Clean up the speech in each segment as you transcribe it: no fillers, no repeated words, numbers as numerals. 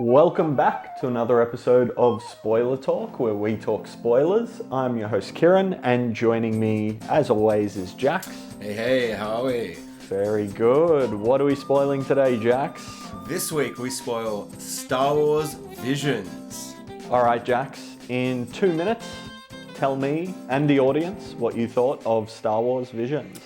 Welcome back to another episode of Spoiler Talk, where we talk spoilers. I'm your host Kieran, and joining me, as always, is Jax. Hey, how are we? Very good. What are we spoiling today, Jax? This week we spoil Star Wars Visions. All right, Jax, in 2 minutes, tell me and the audience what you thought of Star Wars Visions.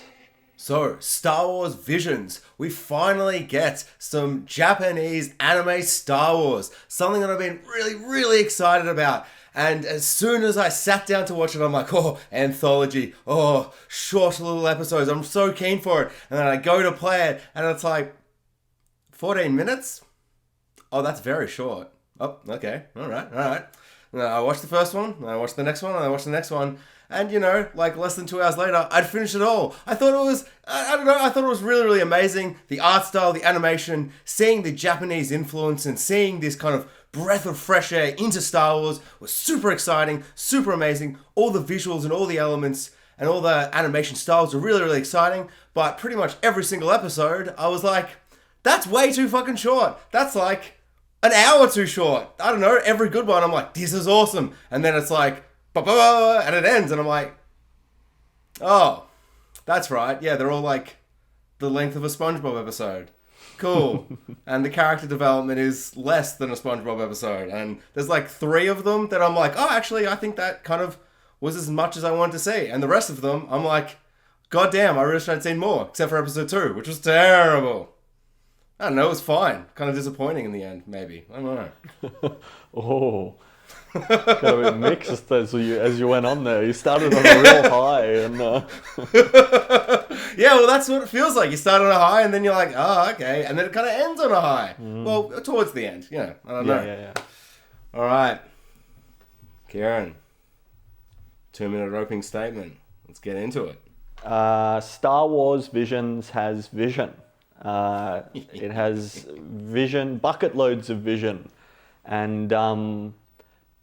So, Star Wars Visions. We finally get some Japanese anime Star Wars. Something that I've been really excited about. And as soon as I sat down to watch it, I'm like, oh, anthology. Oh, short little episodes. I'm so keen for it. And then I go to play it, and it's like, 14 minutes? Oh, that's very short. Oh, okay. All right. And I watched the first one, and I watched the next one, and I watched the next one. And, like less than 2 hours later, I'd finished it all. I thought it was, I thought it was really amazing. The art style, the animation, seeing the Japanese influence and seeing this kind of breath of fresh air into Star Wars was super exciting, super amazing. All the visuals and all the elements and all the animation styles were really exciting. But pretty much every single episode, I was like, that's way too fucking short. That's like an hour too short. I don't know, every good one, I'm like, this is awesome. And then it's like, and it ends, and I'm like, oh, that's right. Yeah, they're all like the length of a SpongeBob episode. Cool. And the character development is less than a SpongeBob episode. And there's like 3 of them that I'm like, oh, actually, I think that kind of was as much as I wanted to see. And the rest of them, I'm like, God damn, I really should have seen more, except for episode 2, which was terrible. I don't know, it was fine. Kind of disappointing in the end, maybe. I don't know. Oh, got a bit mixed as you went on there. You started on a real high, and yeah, well, that's what it feels like. You start on a high, and then you're like, oh, okay, and then it kind of ends on a high. Well, towards the end, I don't know. Yeah. All right, Kieran, 2-minute opening statement. Let's get into it. Star Wars Visions has vision. It has vision, bucket loads of vision, and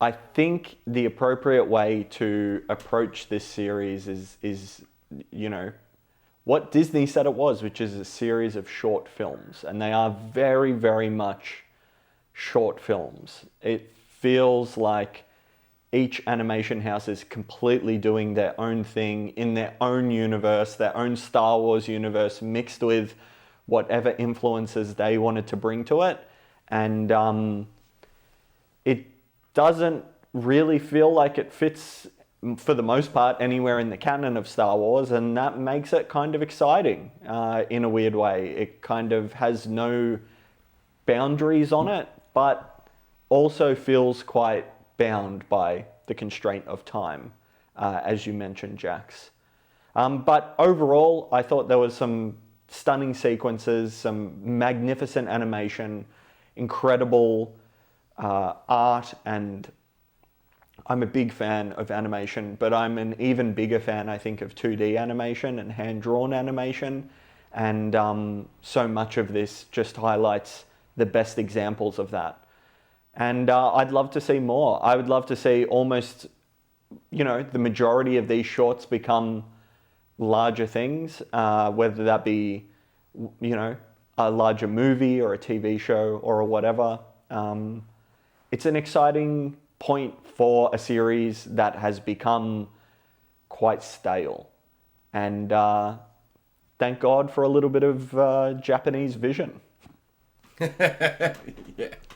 I think the appropriate way to approach this series is what Disney said it was, which is a series of short films, and they are very much short films. It feels like each animation house is completely doing their own thing in their own universe, their own Star Wars universe, mixed with whatever influences they wanted to bring to it. And it doesn't really feel like it fits, for the most part, anywhere in the canon of Star Wars, and that makes it kind of exciting in a weird way. It kind of has no boundaries on it, but also feels quite bound by the constraint of time, as you mentioned, Jax. But overall, I thought there was some stunning sequences, some magnificent animation, incredible art, and I'm a big fan of animation, but I'm an even bigger fan, I think, of 2D animation and hand-drawn animation, and so much of this just highlights the best examples of that. And I'd love to see more. I would love to see almost, the majority of these shorts become larger things, whether that be, a larger movie or a TV show or whatever. It's an exciting point for a series that has become quite stale. And thank God for a little bit of Japanese vision. Yeah,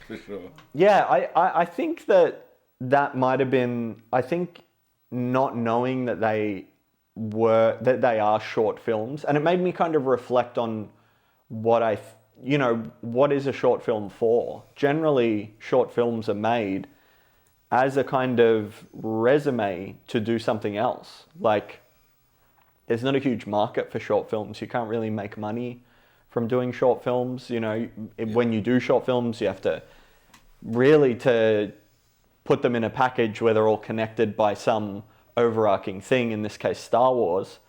for sure. Yeah, I think that might have been, I think not knowing that they are short films, and it made me kind of reflect on what what is a short film for? Generally, short films are made as a kind of resume to do something else. Like, there's not a huge market for short films. You can't really make money from doing short films. When you do short films, you have to really to put them in a package where they're all connected by some overarching thing, in this case Star Wars.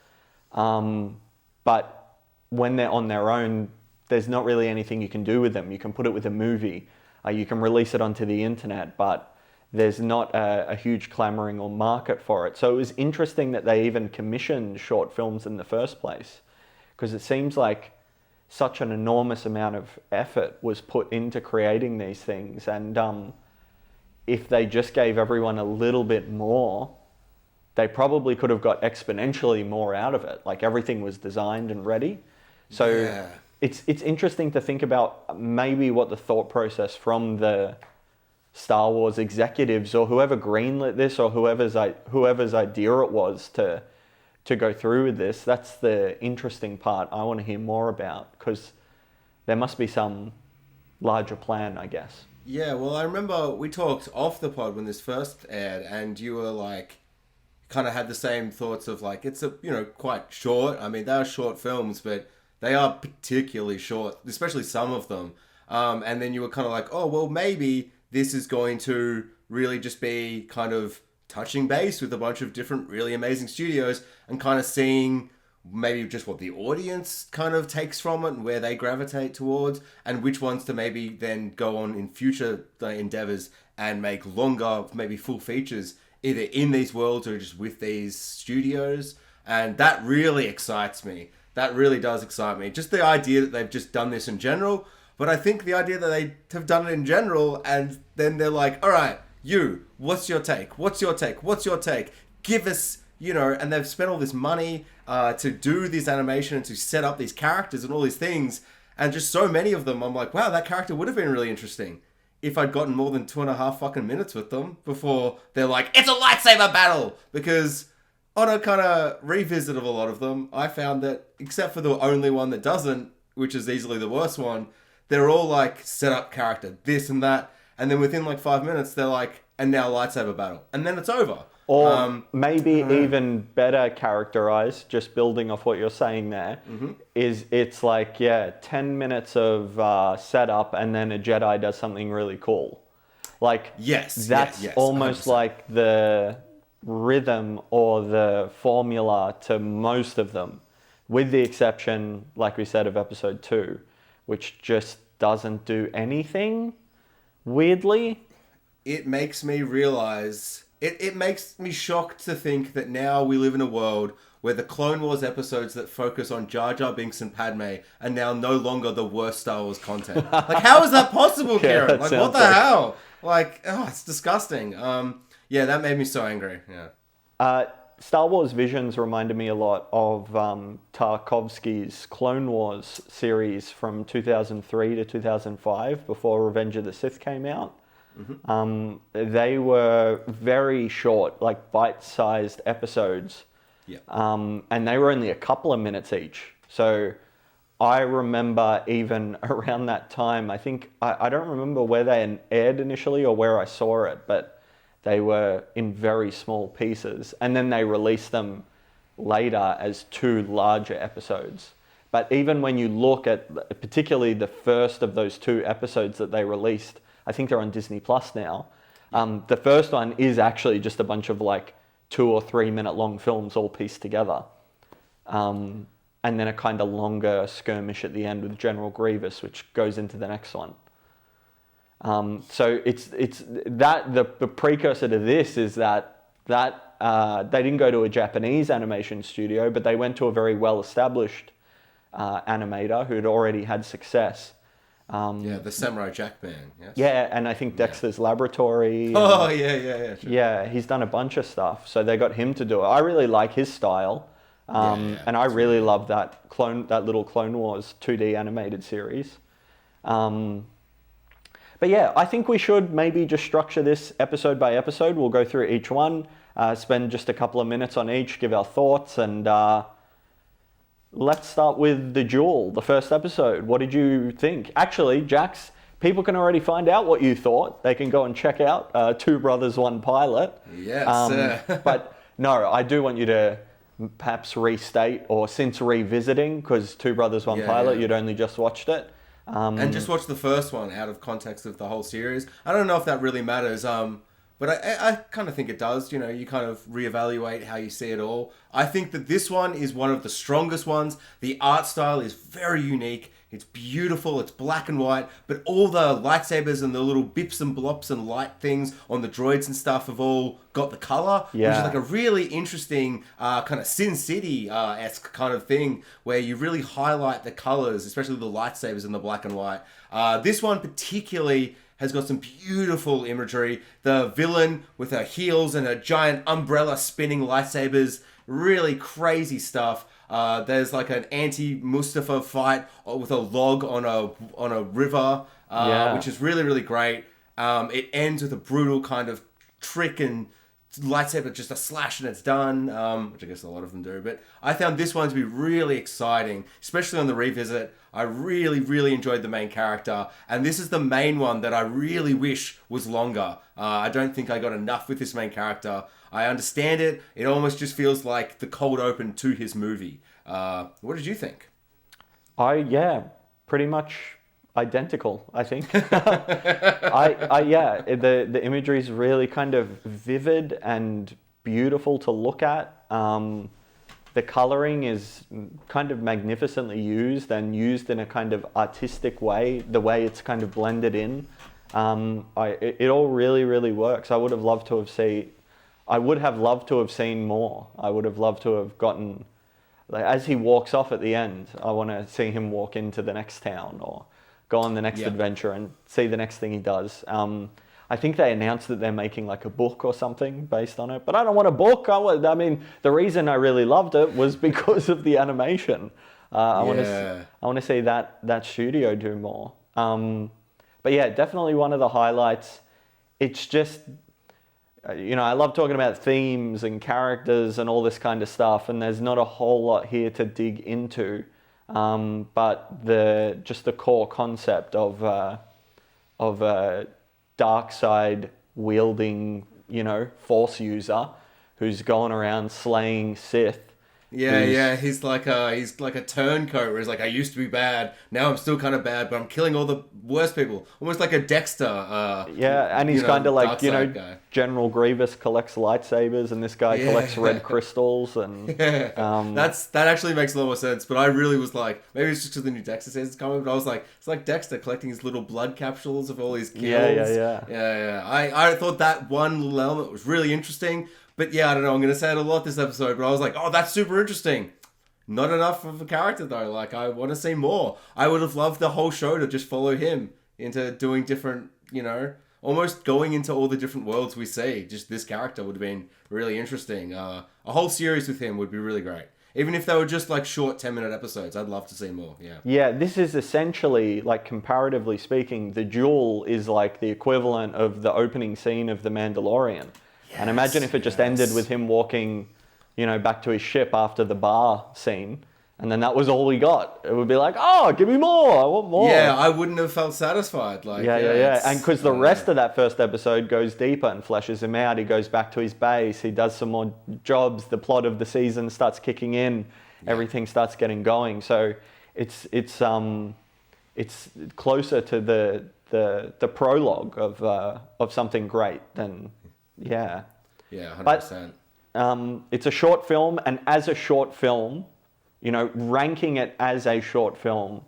But when they're on their own, there's not really anything you can do with them. You can put it with a movie, you can release it onto the internet, but there's not a huge clamoring or market for it. So it was interesting that they even commissioned short films in the first place, because it seems like such an enormous amount of effort was put into creating these things. And if they just gave everyone a little bit more, they probably could have got exponentially more out of it. Like everything was designed and ready. So Yeah. it's interesting to think about maybe what the thought process from the Star Wars executives or whoever greenlit this or whoever's idea it was to go through with this. That's the interesting part I want to hear more about, because there must be some larger plan, I guess. Yeah, well, I remember we talked off the pod when this first aired, and you were like, kind of had the same thoughts of like, it's quite short. I mean, they are short films, but they are particularly short, especially some of them. And then you were kind of like, oh, well, maybe this is going to really just be kind of touching base with a bunch of different really amazing studios and kind of seeing maybe just what the audience kind of takes from it and where they gravitate towards, and which ones to maybe then go on in future endeavors and make longer, maybe full features, either in these worlds or just with these studios. And that really excites me. That really does excite me. Just the idea that they've just done this in general, but I think the idea that they have done it in general and then they're like, all right, what's your take? What's your take? What's your take? Give us, and they've spent all this money to do this animation and to set up these characters and all these things. And just so many of them, I'm like, wow, that character would have been really interesting if I'd gotten more than 2.5 fucking minutes with them before they're like, it's a lightsaber battle. Because on a kind of revisit of a lot of them, I found that except for the only one that doesn't, which is easily the worst one, they're all like set up character, this and that. And then within like 5 minutes, they're like, and now lightsaber battle. And then it's over. Or maybe even better characterized, just building off what you're saying there, is it's like, 10 minutes of setup and then a Jedi does something really cool. Like, that's almost 100%. Like the rhythm or the formula to most of them, with the exception, like we said, of episode 2, which just doesn't do anything, weirdly. It makes me realize... It makes me shocked to think that now we live in a world where the Clone Wars episodes that focus on Jar Jar Binks and Padme are now no longer the worst Star Wars content. Like, how is that possible, Kieran? Like, what the hell? Like, it's disgusting. That made me so angry. Yeah. Star Wars Visions reminded me a lot of Tarkovsky's Clone Wars series from 2003 to 2005, before Revenge of the Sith came out. They were very short, like bite-sized episodes. Yeah. And they were only a couple of minutes each. So I remember even around that time, I think, I don't remember where they aired initially or where I saw it, but they were in very small pieces. And then they released them later as 2 larger episodes. But even when you look at particularly the first of those 2 episodes that they released, I think they're on Disney Plus now. The first one is actually just a bunch of like 2 or 3 minute long films all pieced together. And then a kind of longer skirmish at the end with General Grievous, which goes into the next one. So it's that the precursor to this is that they didn't go to a Japanese animation studio, but they went to a very well-established animator who had already had success. The Samurai Jack man. Yes. Yeah, and I think Dexter's Laboratory. Oh, yeah. Sure. Yeah, he's done a bunch of stuff. So they got him to do it. I really like his style. And I really love that little Clone Wars 2D animated series. But yeah, I think we should maybe just structure this episode by episode. We'll go through each one, spend just a couple of minutes on each, give our thoughts, and let's start with the Duel, the first episode. What did you think? Actually, Jax, people can already find out what you thought. They can go and check out Two Brothers, One Pilot. Yes. But no, I do want you to perhaps restate, or since revisiting, because Two Brothers, One Pilot, you'd only just watched it. And just watch the first one out of context of the whole series. I don't know if that really matters. But I kind of think it does. You kind of reevaluate how you see it all. I think that this one is one of the strongest ones. The art style is very unique. It's beautiful. It's black and white, but all the lightsabers and the little bips and blops and light things on the droids and stuff have all got the color, which is like a really interesting kind of Sin City-esque kind of thing where you really highlight the colors, especially the lightsabers in the black and white. This one particularly has got some beautiful imagery. The villain with her heels and a giant umbrella spinning lightsabers, really crazy stuff. There's like an anti-Mustafa fight with a log on a river, which is really, really great. It ends with a brutal kind of trick and lightsaber, just a slash and it's done, which I guess a lot of them do. But I found this one to be really exciting, especially on the revisit. I really, really enjoyed the main character. And this is the main one that I really wish was longer. I don't think I got enough with this main character. I understand it. It almost just feels like the cold open to his movie. What did you think? Pretty much identical, I think. The imagery is really kind of vivid and beautiful to look at. The coloring is kind of magnificently used and used in a kind of artistic way, the way it's kind of blended in. It all really, really works. I would have loved to have seen more. I would have loved to have gotten, like, as he walks off at the end, I want to see him walk into the next town or go on the next adventure and see the next thing he does. I think they announced that they're making like a book or something based on it, but I don't want a book. I mean, the reason I really loved it was because of the animation. I want to see that studio do more. But yeah, definitely one of the highlights. It's just, I love talking about themes and characters and all this kind of stuff, and there's not a whole lot here to dig into. But the core concept of a dark side wielding, force user who's going around slaying Sith. He's like a turncoat where he's like, I used to be bad, now I'm still kind of bad, but I'm killing all the worst people. Almost like a Dexter. And he's kind of like, guy. General Grievous collects lightsabers, and this guy collects red crystals, and that actually makes a lot more sense. But I really was like, maybe it's just because the new Dexter says it's coming, but I was like, it's like Dexter collecting his little blood capsules of all his kills. I thought that one little element was really interesting. But yeah, I don't know, I'm going to say it a lot this episode, but I was like, oh, that's super interesting. Not enough of a character though, like I want to see more. I would have loved the whole show to just follow him into doing different, almost going into all the different worlds we see. Just this character would have been really interesting. A whole series with him would be really great. Even if they were just like short 10-minute episodes, I'd love to see more, Yeah, this is essentially, like comparatively speaking, the Duel is like the equivalent of the opening scene of The Mandalorian. And imagine if it just ended with him walking, back to his ship after the bar scene, and then that was all we got. It would be like, oh, give me more. I want more. Yeah, I wouldn't have felt satisfied. Like, And because the rest of that first episode goes deeper and fleshes him out. He goes back to his base. He does some more jobs. The plot of the season starts kicking in. Yeah. Everything starts getting going. So it's closer to the prologue of something great than. Yeah. Yeah, 100%. But it's a short film, and as a short film, ranking it as a short film,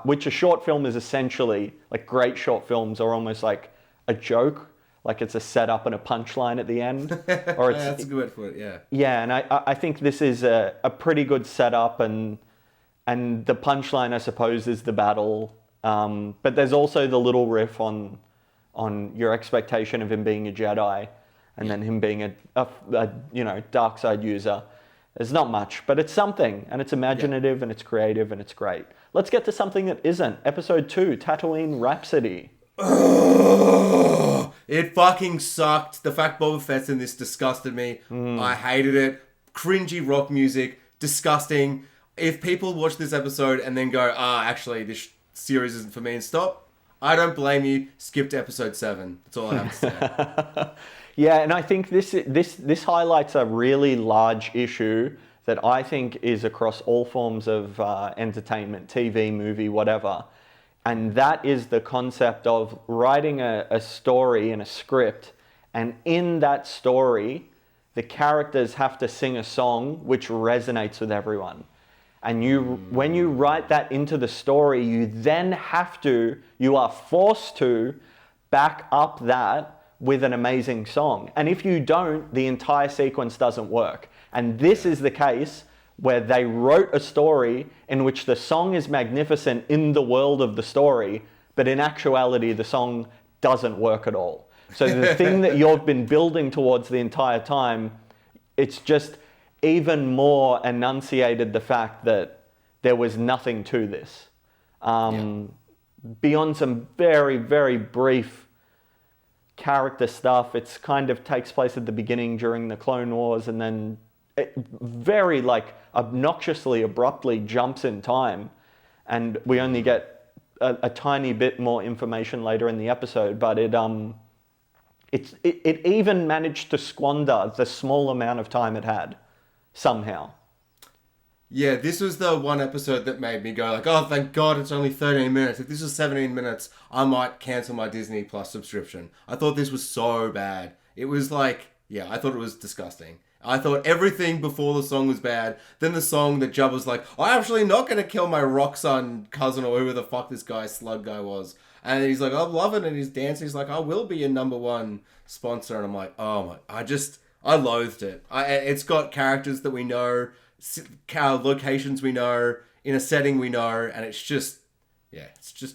which a short film is essentially, like great short films are almost like a joke, like it's a setup and a punchline at the end. Or it's, that's a good word for it, yeah. Yeah, and I think this is a pretty good setup, and the punchline, I suppose, is the battle. But there's also the little riff on your expectation of him being a Jedi, and then him being a dark side user. There's not much, but it's something, and it's imaginative, and it's creative, and it's great. Let's get to something that isn't. Episode 2, Tatooine Rhapsody. It fucking sucked. The fact Boba Fett's in this disgusted me. I hated it. Cringy rock music. Disgusting. If people watch this episode and then go, actually, this series isn't for me, and stop, I don't blame you. Skip to episode 7. That's all I have to say. Yeah, and I think this highlights a really large issue that I think is across all forms of entertainment, TV, movie, whatever. And that is the concept of writing a story and a script, and in that story, the characters have to sing a song which resonates with everyone. And when you write that into the story, you are forced to back up that with an amazing song. And if you don't, the entire sequence doesn't work. And this is the case where they wrote a story in which the song is magnificent in the world of the story, but in actuality, the song doesn't work at all. So the thing that you've been building towards the entire time, it's just even more enunciated the fact that there was nothing to this. Beyond some very, very brief character stuff, it's kind of takes place at the beginning during the Clone Wars, and then it very obnoxiously abruptly jumps in time, and we only get a tiny bit more information later in the episode, but it even managed to squander the small amount of time it had somehow. Yeah, this was the one episode that made me go oh, thank God it's only 13 minutes. If this was 17 minutes, I might cancel my Disney Plus subscription. I thought this was so bad. It was I thought it was disgusting. I thought everything before the song was bad. Then the song that Jabba's I'm actually not going to kill my rock son cousin or whoever the fuck this slug guy was. And he's I love it. And he's dancing. He's I will be your number one sponsor. And I'm oh my, I loathed it. It's got characters that we know, locations we know, in a setting we know. And it's just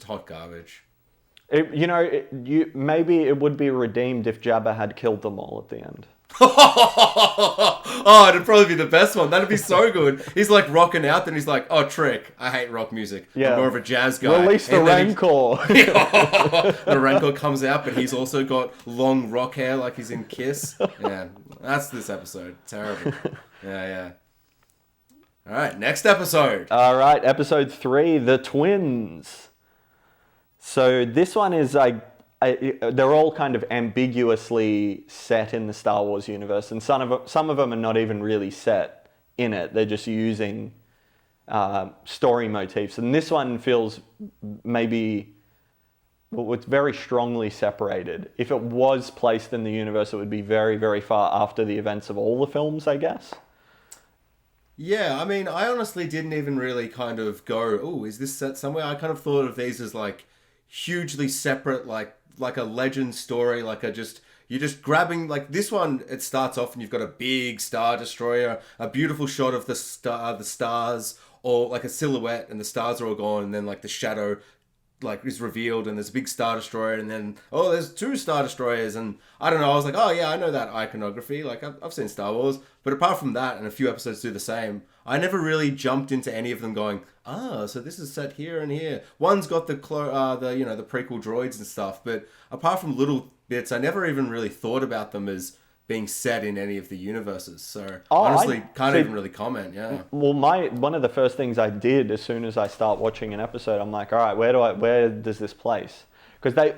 hot garbage. Maybe it would be redeemed if Jabba had killed them all at the end. Oh, it'd probably be the best one. That'd be so good. He's rocking out, then he's oh, trick. I hate rock music. Yeah. I'm more of a jazz guy. Release the Rancor. The Rancor comes out, but he's also got long rock hair like he's in Kiss. Yeah, that's this episode. Terrible. Yeah. All right, next episode. All right, episode 3, The Twins. So this one is they're all kind of ambiguously set in the Star Wars universe, and some of them are not even really set in it. They're just using story motifs. And this one feels it's very strongly separated. If it was placed in the universe, it would be very, very far after the events of all the films, I guess. Yeah, I mean, I honestly didn't even really kind of go, oh, is this set somewhere? I kind of thought of these as hugely separate, like a legend story, you're just grabbing, this one, it starts off and you've got a big Star Destroyer, a beautiful shot of the stars, or a silhouette, and the stars are all gone, and then the shadow is revealed, and there's a big Star Destroyer, and then there's 2 Star Destroyers, and I don't know, I was oh yeah, I know that iconography, I've seen Star Wars, but apart from that, and a few episodes do the same, I never really jumped into any of them going, so this is set here and here. One's got the prequel droids and stuff, but apart from little bits, I never even really thought about them as being set in any of the universes. So honestly, can't even really comment. Yeah. Well, one of the first things I did as soon as I start watching an episode, I'm all right, where does this place? Because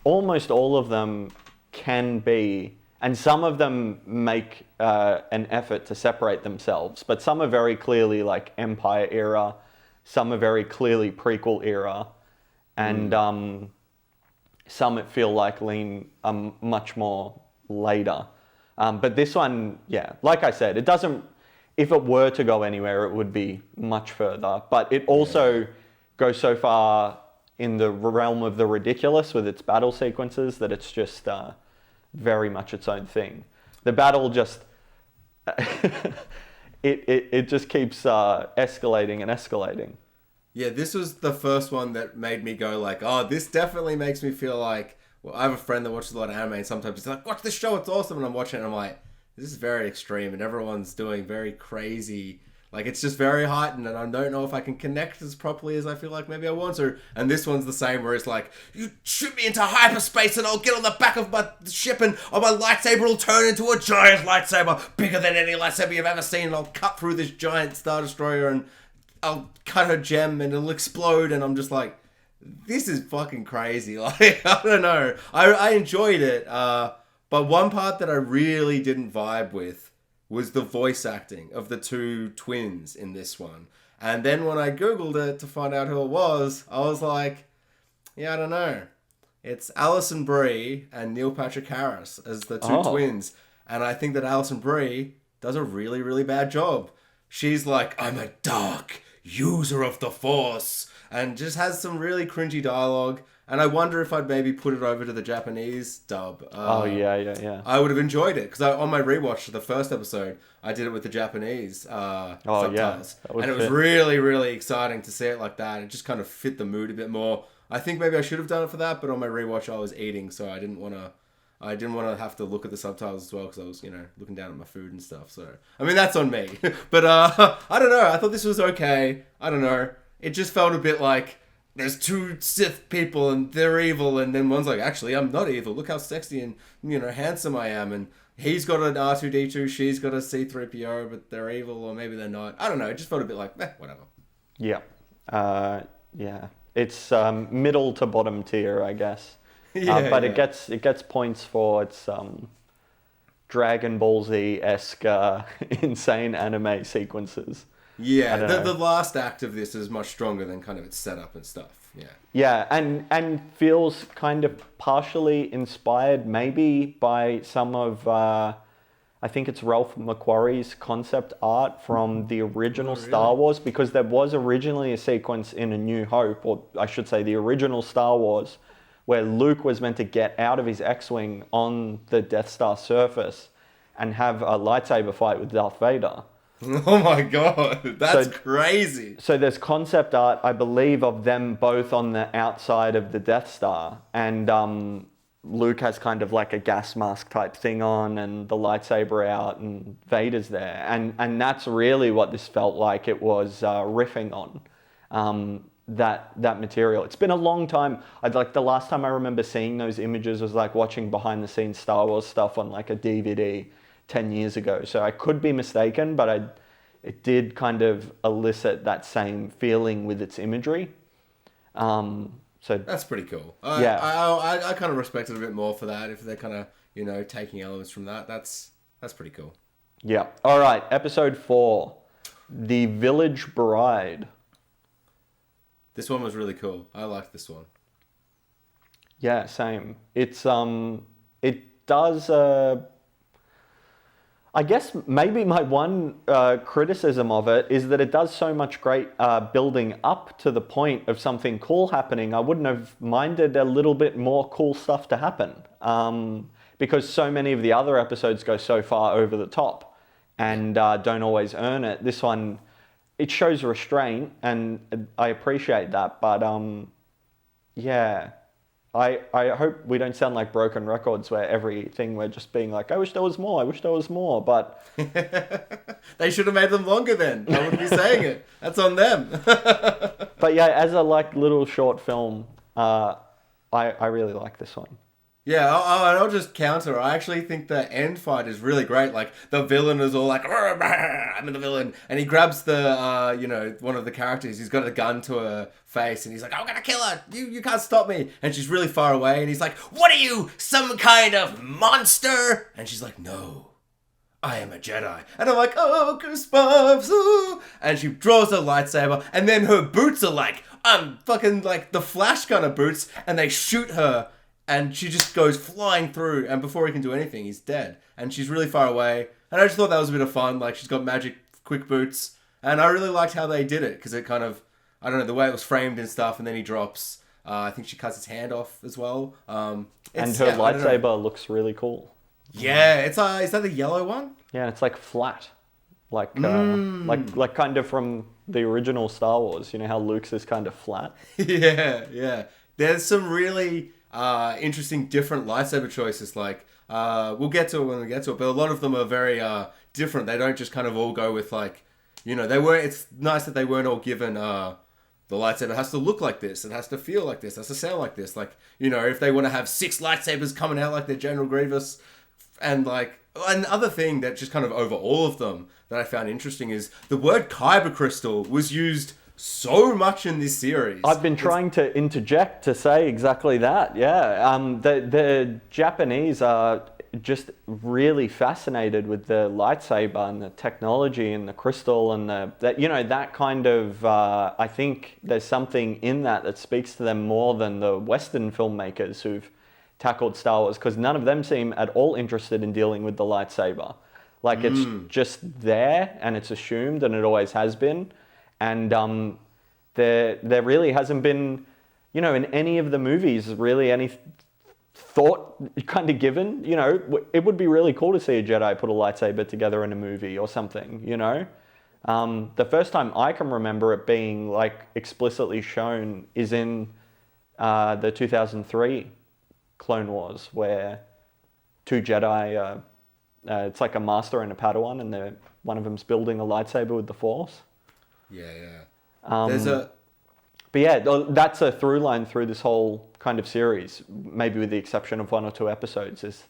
almost all of them can be, and some of them make an effort to separate themselves, but some are very clearly Empire era, some are very clearly prequel era, and some it feel lean much more later. But this one, like I said, it doesn't, if it were to go anywhere, it would be much further, but it also goes so far in the realm of the ridiculous with its battle sequences that it's just very much its own thing. The battle just it just keeps escalating and escalating. Yeah, this was the first one that made me go oh, this definitely makes me feel well, I have a friend that watches a lot of anime, and sometimes he's watch this show, it's awesome, and I'm watching it and I'm this is very extreme, and everyone's doing very crazy, it's just very heightened, and I don't know if I can connect as properly as I feel maybe I want to. And this one's the same, where it's you shoot me into hyperspace and I'll get on the back of my ship and my lightsaber will turn into a giant lightsaber, bigger than any lightsaber you've ever seen, and I'll cut through this giant Star Destroyer and I'll cut her gem and it'll explode, and I'm just this is fucking crazy. I don't know. I enjoyed it, but one part that I really didn't vibe with was the voice acting of the 2 twins in this one. And then when I Googled it to find out who it was, I was yeah, I don't know. It's Alison Brie and Neil Patrick Harris as the 2 twins. And I think that Alison Brie does a really, really bad job. she's like, I'm a dark user of the Force, and just has some really cringy dialogue. And I wonder if I'd maybe put it over to the Japanese dub. Yeah. I would have enjoyed it, because on my rewatch of the first episode, I did it with the Japanese subtitles. And it was really, really exciting to see it like that. It just kind of fit the mood a bit more. I think maybe I should have done it for that, but on my rewatch I was eating, so I didn't want to have to look at the subtitles as well, because I was, looking down at my food and stuff. So, I mean, that's on me. But I don't know. I thought this was okay. I don't know. It just felt a bit like there's two Sith people and they're evil, and then one's like, actually, I'm not evil. Look how sexy and, handsome I am. And he's got an R2-D2, she's got a C-3PO, but they're evil, or maybe they're not. I don't know. It just felt a bit like, whatever. Yeah. Yeah. It's middle to bottom tier, I guess. But it gets points for its Dragon Ball Z-esque insane anime sequences. Yeah, the last act of this is much stronger than kind of its setup and stuff. Yeah. Yeah, and feels kind of partially inspired maybe by some of, I think it's Ralph McQuarrie's concept art from the original Star Wars, because there was originally a sequence in A New Hope, or I should say the original Star Wars, where Luke was meant to get out of his X-Wing on the Death Star surface and have a lightsaber fight with Darth Vader. Oh my god, that's crazy. So there's concept art, I believe, of them both on the outside of the Death Star, and Luke has kind of like a gas mask type thing on and the lightsaber out, and Vader's there. And that's really what this felt like it was riffing on, that material. It's been a long time. The last time I remember seeing those images was like watching behind the scenes Star Wars stuff on like a DVD 10 years ago. So I could be mistaken, but it did kind of elicit that same feeling with its imagery. So that's pretty cool. I kind of respect it a bit more for that. If they're kind of, taking elements from that, that's pretty cool. Yeah. All right. Episode 4, The Village Bride. This one was really cool. I liked this one. Yeah, same. It's, it does, I guess maybe my one criticism of it is that it does so much great building up to the point of something cool happening. I wouldn't have minded a little bit more cool stuff to happen, because so many of the other episodes go so far over the top and don't always earn it. This one, it shows restraint, and I appreciate that, but yeah. I hope we don't sound like broken records where everything we're just being like, I wish there was more, but... They should have made them longer then. I wouldn't be saying it. That's on them. But yeah, as a little short film, I really like this one. Yeah, I'll just counter. I actually think the end fight is really great. Like, the villain is all like, I'm the villain. And he grabs the, one of the characters. He's got a gun to her face. And he's like, I'm going to kill her. You can't stop me. And she's really far away. And he's like, what are you, some kind of monster? And she's like, no, I am a Jedi. And I'm like, oh, goosebumps. Ooh. And she draws her lightsaber. And then her boots are like, fucking like the Flash kind of boots. And they shoot her. And she just goes flying through, and before he can do anything, he's dead. And she's really far away. And I just thought that was a bit of fun. Like, she's got magic quick boots. And I really liked how they did it, because it kind of, I don't know, the way it was framed and stuff, and then he drops. I think she cuts his hand off as well. And her lightsaber looks really cool. Yeah, it's is that the yellow one? Yeah, it's like flat. Like kind of from the original Star Wars. You know how Luke's is kind of flat? Yeah. There's some really... interesting different lightsaber choices, like we'll get to it when we get to it, but a lot of them are very different. They don't just kind of all go with like, it's nice that they weren't all given the lightsaber has to look like this, it has to feel like this, it has to sound like this, like, if they want to have 6 lightsabers coming out like they're General Grievous, and like another thing that just kind of over all of them that I found interesting is the word kyber crystal was used so much in this series. I've been trying to interject to say exactly that. Yeah, the Japanese are just really fascinated with the lightsaber and the technology and the crystal and that kind of. I think there's something in that speaks to them more than the Western filmmakers who've tackled Star Wars, because none of them seem at all interested in dealing with the lightsaber. Like it's just there and it's assumed and it always has been. And there really hasn't been, in any of the movies, really any thought kind of given. It would be really cool to see a Jedi put a lightsaber together in a movie or something, The first time I can remember it being like explicitly shown is in the 2003 Clone Wars, where two Jedi, it's like a master and a Padawan, and one of them's building a lightsaber with the Force. Yeah. But yeah, that's a through line through this whole kind of series, maybe with the exception of 1 or 2 episodes, is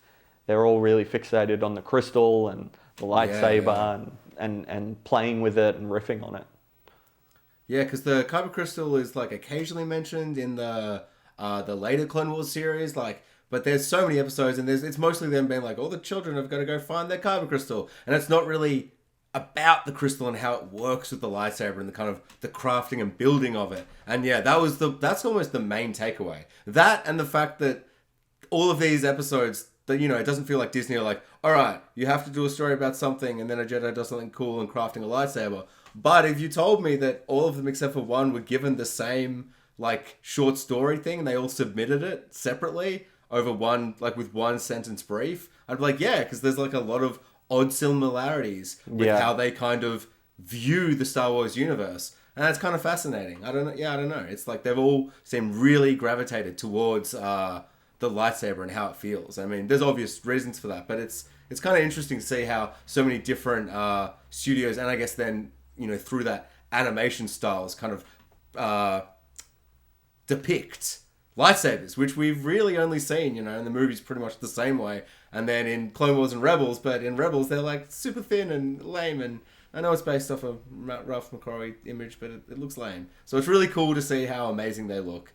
they're all really fixated on the crystal and the lightsaber and playing with it and riffing on it. Yeah, because the kyber crystal is like occasionally mentioned in the later Clone Wars series, but there's so many episodes and it's mostly them being like, all the children have got to go find their kyber crystal, and it's not really about the crystal and how it works with the lightsaber and the kind of the crafting and building of it. And yeah, that's almost the main takeaway. That and the fact that all of these episodes, that it doesn't feel like Disney are like, all right, you have to do a story about something and then a Jedi does something cool and crafting a lightsaber. But if you told me that all of them except for one were given the same short story thing and they all submitted it separately over one, with one sentence brief, I'd be like, yeah, because there's a lot of odd similarities with how they kind of view the Star Wars universe. And that's kind of fascinating. I don't know. It's like they've all seemed really gravitated towards the lightsaber and how it feels. I mean, there's obvious reasons for that, but it's kind of interesting to see how so many different studios, and I guess then, through that animation styles kind of depict lightsabers, which we've really only seen, in the movies pretty much the same way. And then in Clone Wars and Rebels, but in Rebels, they're super thin and lame. And I know it's based off a Ralph McQuarrie image, but it looks lame. So it's really cool to see how amazing they look,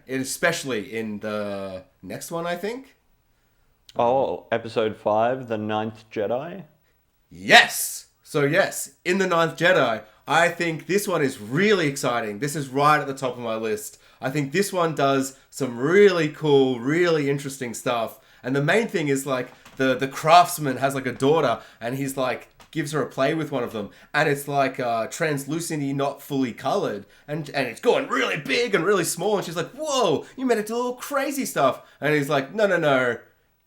especially in the next one, I think. Oh, episode 5, the Ninth Jedi? Yes! So yes, in the Ninth Jedi, I think this one is really exciting. This is right at the top of my list. I think this one does some really cool, really interesting stuff. And the main thing is the craftsman has a daughter and he's gives her a play with one of them. And it's translucent-y, not fully colored. And it's going really big and really small. And she's like, whoa, you made it do all crazy stuff. And he's like, no.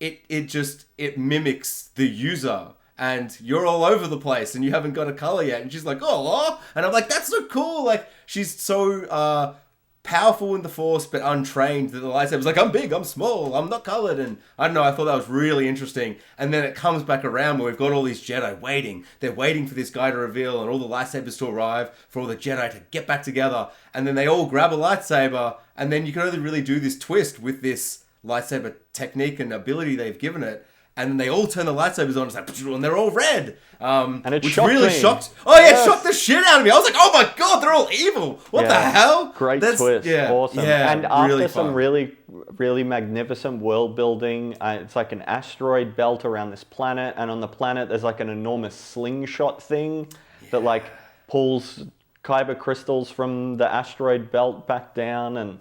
It mimics the user. And you're all over the place and you haven't got a color yet. And she's like, oh. And I'm like, that's so cool. She's so powerful in the Force, but untrained that the lightsaber's like, I'm big, I'm small, I'm not colored. And I don't know, I thought that was really interesting. And then it comes back around where we've got all these Jedi waiting. They're waiting for this guy to reveal and all the lightsabers to arrive, for all the Jedi to get back together. And then they all grab a lightsaber. And then you can only really do this twist with this lightsaber technique and ability they've given it. And then they all turn the lightsabers on, and they're all red. And it which shocked really me. shocked. Oh yeah, it shocked the shit out of me. I was like, oh my god, they're all evil. What the hell? Great twist. Yeah, awesome. Yeah, and after really some fun. really, really magnificent world building, it's like an asteroid belt around this planet, and on the planet there's an enormous slingshot thing that pulls kyber crystals from the asteroid belt back down, and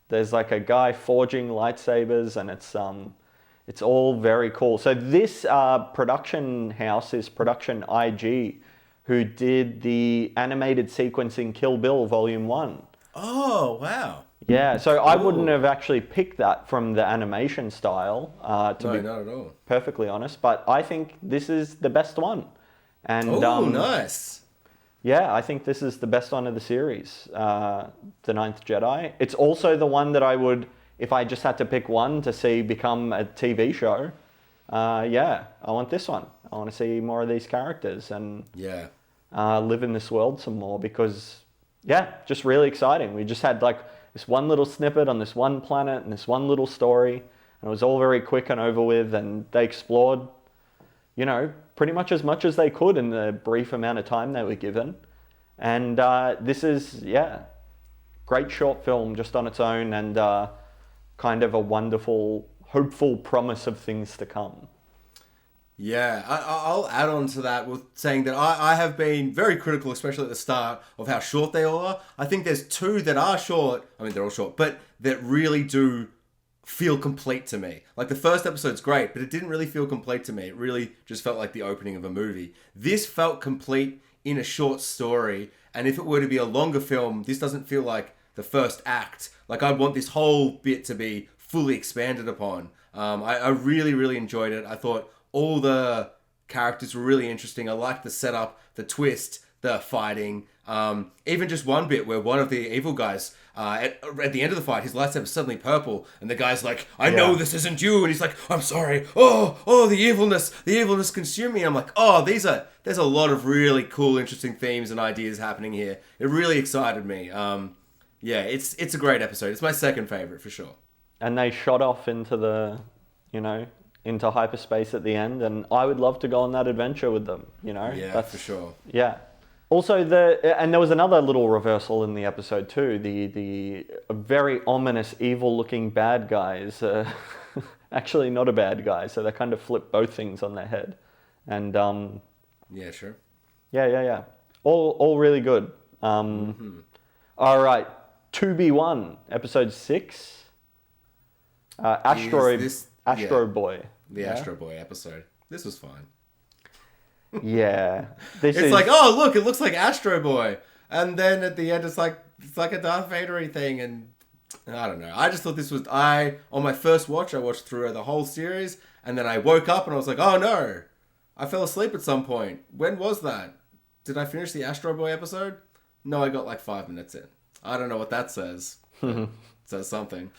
there's a guy forging lightsabers, and it's all very cool. So this production house is Production IG, who did the animated sequence in Kill Bill Volume 1. Oh, wow. Yeah, so I wouldn't have actually picked that from the animation style, to be not at all. perfectly honest, but I think this is the best one. And nice. Yeah, I think this is the best one of the series, The Ninth Jedi. It's also the one that I would, if I just had to pick one to see become a TV show, I want this one. I want to see more of these characters and live in this world some more because, just really exciting. We just had this one little snippet on this one planet and this one little story, and it was all very quick and over with, and they explored, pretty much as they could in the brief amount of time they were given. And this is, great short film just on its own, and kind of a wonderful, hopeful promise of things to come. Yeah, I'll add on to that with saying that I have been very critical, especially at the start, of how short they all are. I think there's two that are short, I mean, they're all short, but that really do feel complete to me. Like the first episode's great, but it didn't really feel complete to me. It really just felt like the opening of a movie. This felt complete in a short story, and if it were to be a longer film, this doesn't feel like the first act. Like I'd want this whole bit to be fully expanded upon. I really, really enjoyed it. I thought all the characters were really interesting. I liked the setup, the twist, the fighting. Even just one bit where one of the evil guys, at the end of the fight, his lightsaber is suddenly purple, and the guy's like, I know this isn't you, and he's like, I'm sorry. Oh, the evilness consumed me. I'm like, there's a lot of really cool, interesting themes and ideas happening here. It really excited me. It's a great episode. It's my second favorite for sure. And they shot off into into hyperspace at the end, and I would love to go on that adventure with them, Yeah, for sure. Yeah. Also, and there was another little reversal in the episode too. The very ominous, evil-looking bad guys, actually not a bad guy, so they kind of flip both things on their head. And yeah, sure. Yeah. All really good. All right, 2B1, episode 6. Astro Boy. The Astro Boy episode. This was fine. Yeah. It's like, oh look, it looks like Astro Boy. And then at the end it's like a Darth Vader-y thing, and I don't know. I just thought this was on my first watch, I watched through the whole series, and then I woke up and I was like, oh no. I fell asleep at some point. When was that? Did I finish the Astro Boy episode? No, I got like 5 minutes in. I don't know what that says. Says something.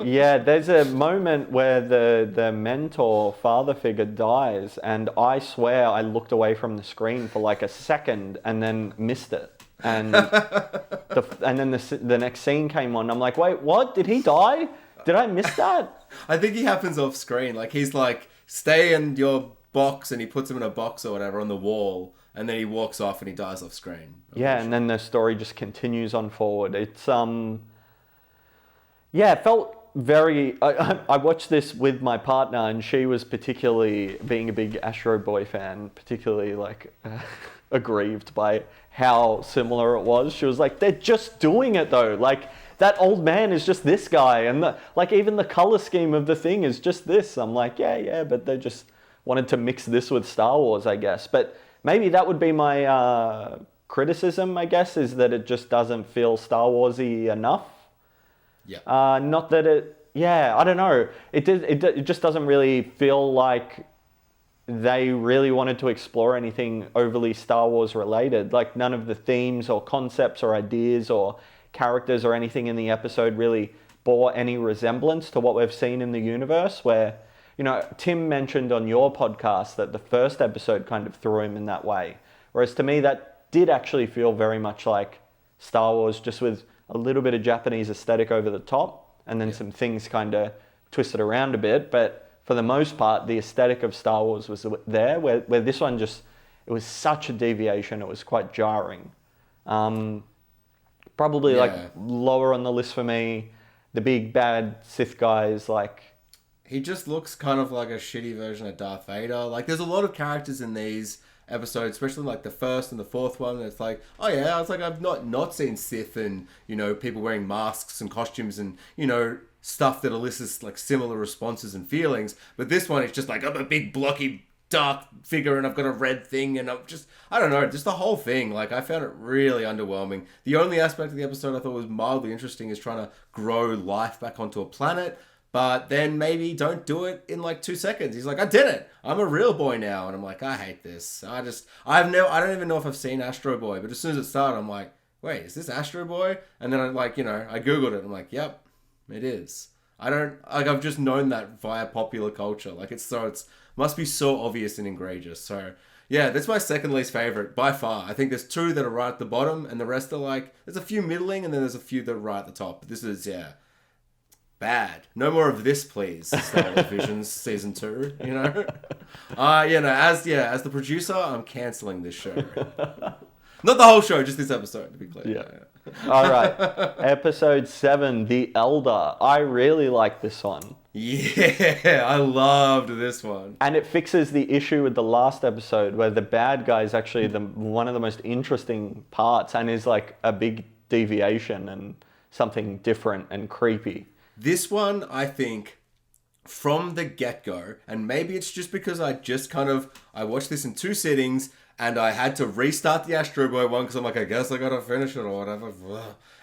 Yeah, there's a moment where the mentor father figure dies, and I swear I looked away from the screen for like a second and then missed it. And then the next scene came on. I'm like, wait, what? Did he die? Did I miss that? I think he happens off screen. Like he's like, stay in your box, and he puts him in a box or whatever on the wall, and then he walks off and he dies off screen. And then the story just continues on forward. It's yeah, it felt very... I watched this with my partner, and she was particularly, being a big Astro Boy fan, particularly aggrieved by how similar it was. She was like, they're just doing it though. Like, that old man is just this guy, and even the color scheme of the thing is just this. I'm like, yeah, but they just wanted to mix this with Star Wars, I guess. But maybe that would be my criticism, I guess, is that it just doesn't feel Star Wars-y enough. Yeah. Not that I don't know. It just doesn't really feel like they really wanted to explore anything overly Star Wars related. Like none of the themes or concepts or ideas or characters or anything in the episode really bore any resemblance to what we've seen in the universe, where, Tim mentioned on your podcast that the first episode kind of threw him in that way. Whereas to me, that did actually feel very much like Star Wars, just with a little bit of Japanese aesthetic over the top, and then some things kind of twisted around a bit. But for the most part, the aesthetic of Star Wars was there, where this one it was such a deviation, it was quite jarring. Probably like lower on the list for me. The big bad Sith guys, like... He just looks kind of like a shitty version of Darth Vader. Like there's a lot of characters in these episode, especially like the first and the fourth one. It's like, oh yeah, I was like, I've not seen Sith and people wearing masks and costumes and stuff that elicits like similar responses and feelings. But this one, it's just like, I'm a big blocky dark figure and I've got a red thing, and I don't know, just the whole thing. Like I found it really underwhelming. The only aspect of the episode I thought was mildly interesting is trying to grow life back onto a planet. But then maybe don't do it in like 2 seconds. He's like, I did it. I'm a real boy now. And I'm like, I hate this. I don't even know if I've seen Astro Boy. But as soon as it started, I'm like, wait, is this Astro Boy? And then I Googled it. I'm like, yep, it is. I've just known that via popular culture. Like it's must be so obvious and egregious. So yeah, that's my second least favorite by far. I think there's 2 that are right at the bottom, and the rest are like, there's a few middling, and then there's a few that are right at the top. But this is, bad. No more of this, please. Star Wars Visions season 2. As the producer, I'm canceling this show. Not the whole show, just this episode, to be clear. Yeah. All right. Episode 7, The Elder. I really like this one. Yeah, I loved this one. And it fixes the issue with the last episode, where the bad guy is actually one of the most interesting parts, and is like a big deviation and something different and creepy. This one, I think, from the get-go, and maybe it's just because I watched this in 2 sittings, and I had to restart the Astro Boy one, because I'm like, I guess I gotta finish it or whatever.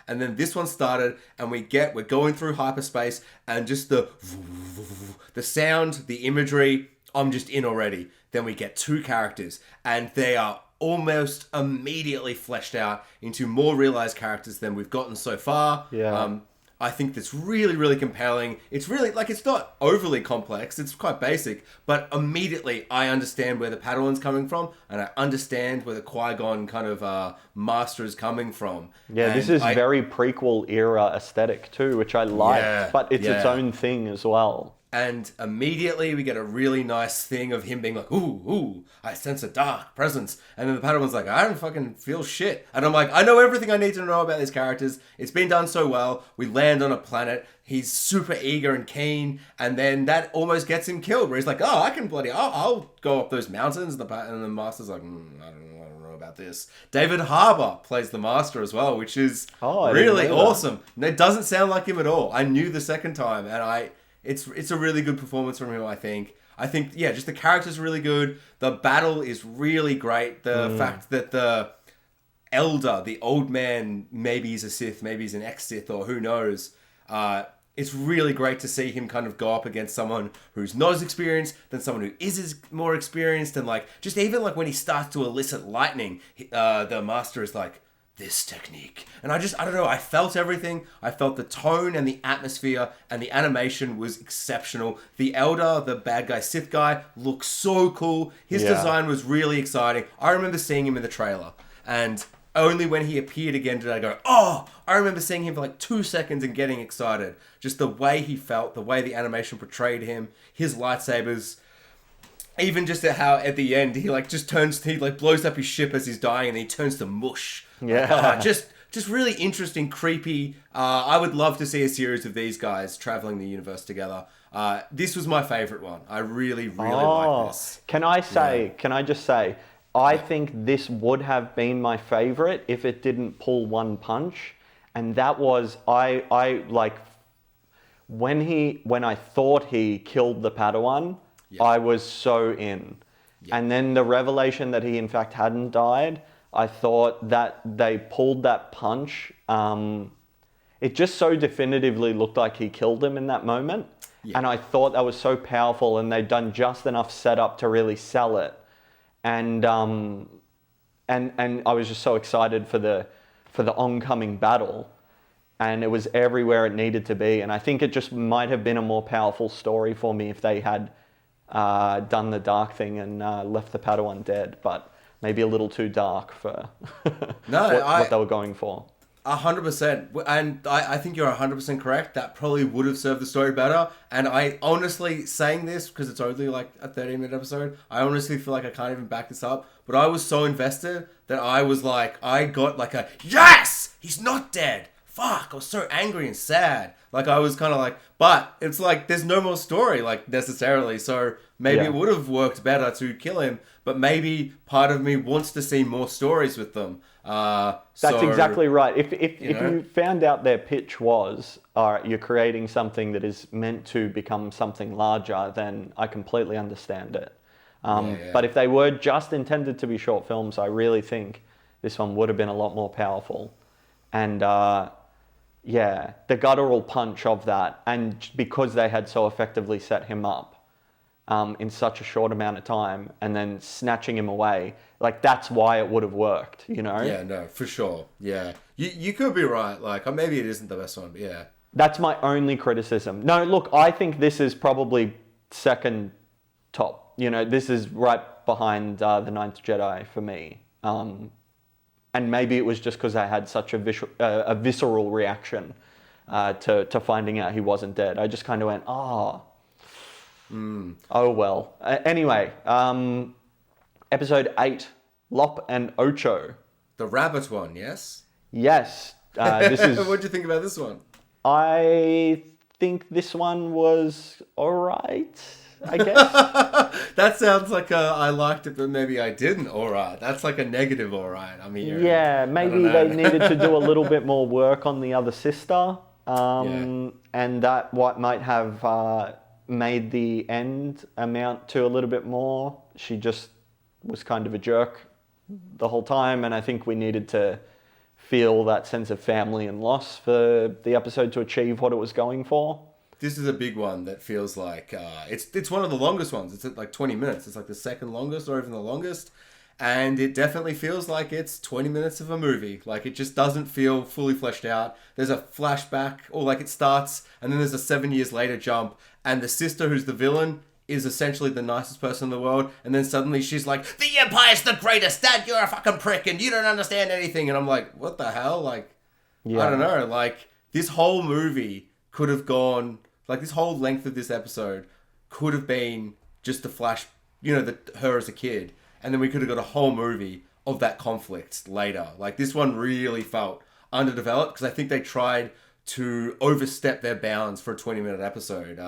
And then this one started, and we're going through hyperspace, and just the sound, the imagery, I'm just in already. Then we get 2 characters, and they are almost immediately fleshed out into more realized characters than we've gotten so far. Yeah. I think that's really, really compelling. It's really, it's not overly complex. It's quite basic. But immediately, I understand where the Padawan's coming from. And I understand where the Qui-Gon kind of master is coming from. Yeah, and this is very prequel era aesthetic too, which I like. But it's its own thing as well. And immediately we get a really nice thing of him being like, ooh, I sense a dark presence. And then the Padawan's like, I don't fucking feel shit. And I'm like, I know everything I need to know about these characters. It's been done so well. We land on a planet. He's super eager and keen. And then that almost gets him killed. Where he's like, oh, I can I'll go up those mountains. And the Master's like, I don't know about this. David Harbour plays the Master as well, which is really awesome. It doesn't sound like him at all. I knew the second time. And It's a really good performance from him, I think. Just the character's really good. The battle is really great. The fact that the elder, the old man, maybe he's a Sith, maybe he's an ex-Sith, or who knows. It's really great to see him kind of go up against someone who's not as experienced than someone who is more experienced. And just even when he starts to elicit lightning, the Master is like, this technique. And I don't know, I felt everything. I felt the tone and the atmosphere, and the animation was exceptional. The Elder, the bad guy Sith guy, looks so cool. His design was really exciting. I remember seeing him in the trailer, and only when he appeared again did I go, oh! I remember seeing him for 2 seconds and getting excited. Just the way he felt, the way the animation portrayed him, his lightsabers. Even just how at the end he blows up his ship as he's dying, and then he turns to mush. Yeah. Just really interesting, creepy. I would love to see a series of these guys traveling the universe together. This was my favorite one. I really, really like this. Can I just say, I think this would have been my favorite if it didn't pull one punch. And that was, when I thought he killed the Padawan, I was so in. And then the revelation that he in fact hadn't died, I thought that they pulled that punch. It just so definitively looked like he killed him in that moment. And I thought that was so powerful, and they'd done just enough setup to really sell it. And I was just so excited for the oncoming battle. And it was everywhere it needed to be. And I think it just might have been a more powerful story for me if they had done the dark thing and left the Padawan dead, but maybe a little too dark for what they were going for. 100%. And I think you're 100% correct. That probably would have served the story better. And I honestly, saying this, because it's only a 30-minute episode, I honestly feel like I can't even back this up. But I was so invested that I was I got a, yes! He's not dead! Fuck, I was so angry and sad. I was kind of but it's there's no more story, necessarily. So maybe it would have worked better to kill him. But maybe part of me wants to see more stories with them. That's exactly right. If you found out their pitch was, all right, you're creating something that is meant to become something larger, then I completely understand it. But if they were just intended to be short films, I really think this one would have been a lot more powerful. And the guttural punch of that, and because they had so effectively set him up in such a short amount of time, and then snatching him away, that's why it would have worked, Yeah, no, for sure. Yeah, you could be right. Maybe it isn't the best one, but yeah. That's my only criticism. No, look, I think this is probably second top. This is right behind the Ninth Jedi for me. And maybe it was just because I had such a visceral reaction to finding out he wasn't dead. I just kind of went, oh well. Anyway, episode 8, Lop and Ocho. The rabbit one, yes? Yes. This is. What did you think about this one? I think this one was alright, I guess. That sounds like I liked it, but maybe I didn't. Alright, that's a negative. Alright, maybe they needed to do a little bit more work on the other sister. and that what might have made the end amount to a little bit more. She just was kind of a jerk the whole time, and I think we needed to feel that sense of family and loss for the episode to achieve what it was going for. This is a big one that feels like it's one of the longest ones. It's at like 20 minutes. It's like the second longest or even the longest. And it definitely feels like it's 20 minutes of a movie. Like, it just doesn't feel fully fleshed out. There's a flashback, or like it starts, and then there's a 7 years later jump, and the sister who's the villain is essentially the nicest person in the world, and then suddenly she's like, the Empire's the greatest, Dad, you're a fucking prick, and you don't understand anything. And I'm like, what the hell? Like, I don't know. Like, this whole movie could have gone, like, this whole length of this episode could have been just a flash, her as a kid. And then we could have got a whole movie of that conflict later. Like, this one really felt underdeveloped because I think they tried to overstep their bounds for a 20-minute episode.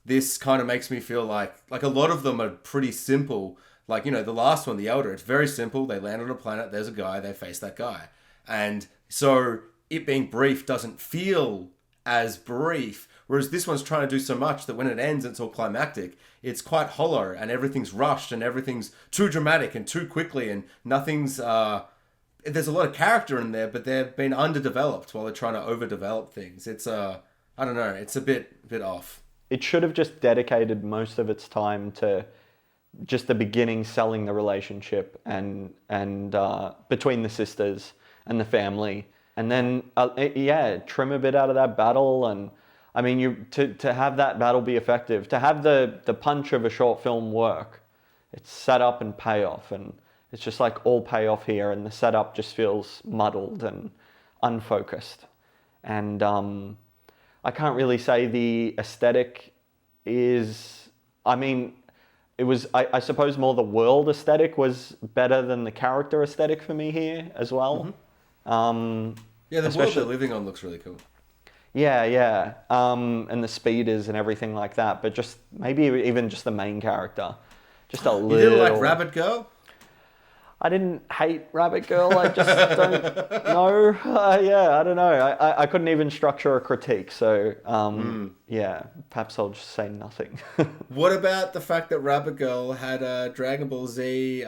This kind of makes me feel like a lot of them are pretty simple. Like, the last one, The Elder, it's very simple. They land on a planet, there's a guy, they face that guy. And so it being brief doesn't feel as brief. Whereas this one's trying to do so much that when it ends, it's all climactic. It's quite hollow and everything's rushed and everything's too dramatic and too quickly and nothing's... there's a lot of character in there, but they've been underdeveloped while they're trying to overdevelop things. It's, I don't know, it's a bit off. It should have just dedicated most of its time to just the beginning, selling the relationship and between the sisters and the family. And then, trim a bit out of that battle. And I mean, to have that battle be effective, to have the punch of a short film work, it's set up and payoff, and it's just like all payoff here, and the setup just feels muddled and unfocused. And I can't really say the aesthetic is, I mean, it was, I suppose more the world aesthetic was better than the character aesthetic for me here as well. Mm-hmm. The world they're living on looks really cool. Yeah. And the speeders and everything like that, but just maybe even just the main character. Just a little... You didn't like Rabbit Girl? I didn't hate Rabbit Girl, I just don't know. I don't know. I couldn't even structure a critique, so perhaps I'll just say nothing. What about the fact that Rabbit Girl had a Dragon Ball Z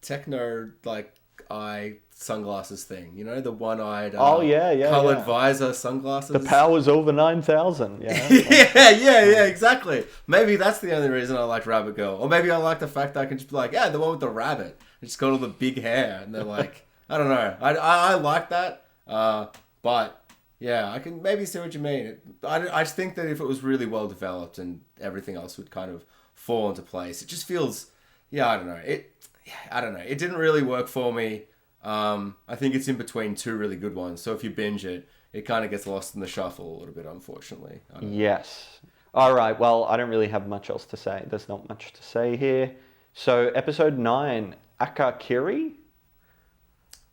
techno, like, eye sunglasses thing, the one-eyed colored visor sunglasses. The power's over 9,000. Yeah, exactly. Maybe that's the only reason I like Rabbit Girl, or maybe I like the fact that I can just be like, the one with the rabbit. It's got all the big hair, and they're like, I don't know. I like that, but yeah, I can maybe see what you mean. I just think that if it was really well developed and everything else would kind of fall into place, it just feels, I don't know. It didn't really work for me. I think it's in between two really good ones. So if you binge it, it kind of gets lost in the shuffle a little bit, unfortunately. Yes. All right. Well, I don't really have much else to say. There's not much to say here. So episode 9, Akakiri?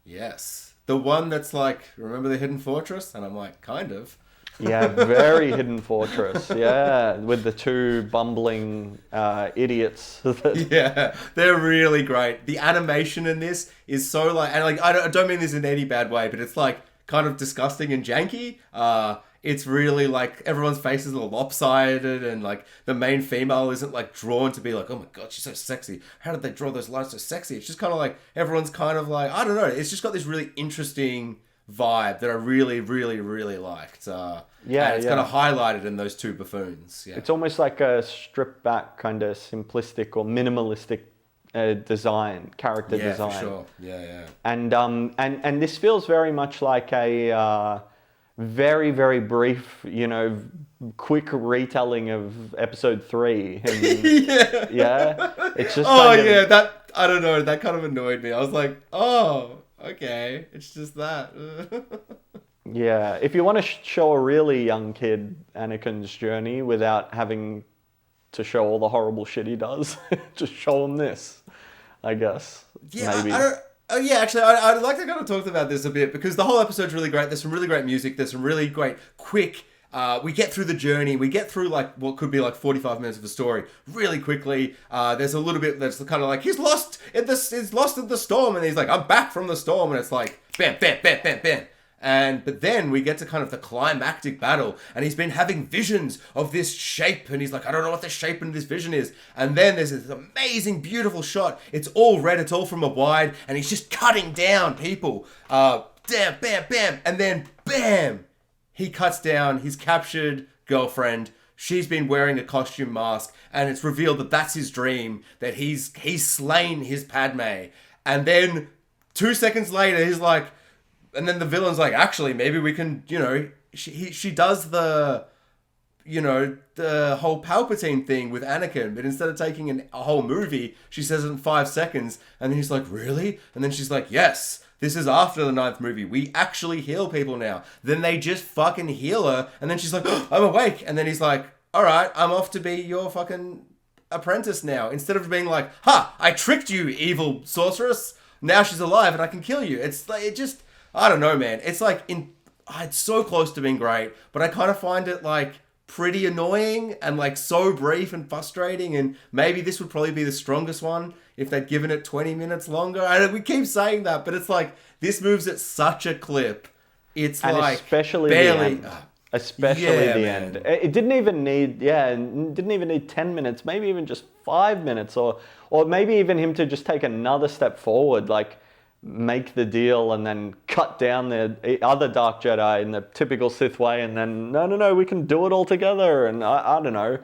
Yes. The one that's like, remember the Hidden Fortress? And I'm like, kind of. Yeah, very Hidden Fortress. Yeah, with the two bumbling idiots. Yeah, they're really great. The animation in this is so like, and like I don't mean this in any bad way, but it's like kind of disgusting and janky. It's really like everyone's faces are lopsided, and like the main female isn't like drawn to be like, oh my god, she's so sexy. How did they draw those lines so sexy? It's just kind of like everyone's kind of like, I don't know. It's just got this really interesting vibe that I really, really, really liked. And it's kind of highlighted in those two buffoons. Yeah. It's almost like a stripped back kind of simplistic or minimalistic character design. Yeah, for sure. Yeah. And this feels very much like a very, very brief, quick retelling of episode 3. And, it's just that, I don't know, that kind of annoyed me. I was like, oh, okay, it's just that. Yeah, if you want to show a really young kid Anakin's journey without having to show all the horrible shit he does, just show him this, I guess. Yeah, maybe. Actually, I'd like to kind of talk about this a bit, because the whole episode's really great. There's some really great music. There's some really great, quick... we get through the journey. We get through like what could be like 45 minutes of a story really quickly. There's a little bit that's kind of like he's lost in the storm, and he's like, I'm back from the storm, and it's like bam, bam, bam, bam, bam. But then we get to kind of the climactic battle, and he's been having visions of this shape, and he's like, I don't know what the shape of this vision is. And then there's this amazing, beautiful shot. It's all red, it's all from a wide, and he's just cutting down people. Bam, bam, bam, and then bam! He cuts down his captured girlfriend. She's been wearing a costume mask, and it's revealed that that's his dream, that he's slain his Padme. And then 2 seconds later, he's like, and then the villain's like, actually, maybe we can, she does the whole Palpatine thing with Anakin, but instead of taking a whole movie, she says it in 5 seconds, and then he's like, really? And then she's like, yes, this is after the 9th movie. We actually heal people now. Then they just fucking heal her, and then she's like, oh, I'm awake. And then he's like, all right, I'm off to be your fucking apprentice now. Instead of being like, ha, I tricked you, evil sorceress. Now she's alive and I can kill you. It's like, it just, I don't know, man. It's like, it's so close to being great, but I kind of find it like pretty annoying and like so brief and frustrating. And maybe this would probably be the strongest one if they'd given it 20 minutes longer. We keep saying that, but it's like, this moves at such a clip. It's and like especially barely... the end. Especially the end. It didn't even need 10 minutes, maybe even just 5 minutes, or maybe even him to just take another step forward, like make the deal and then cut down the other Dark Jedi in the typical Sith way, and then no, we can do it all together, and I don't know.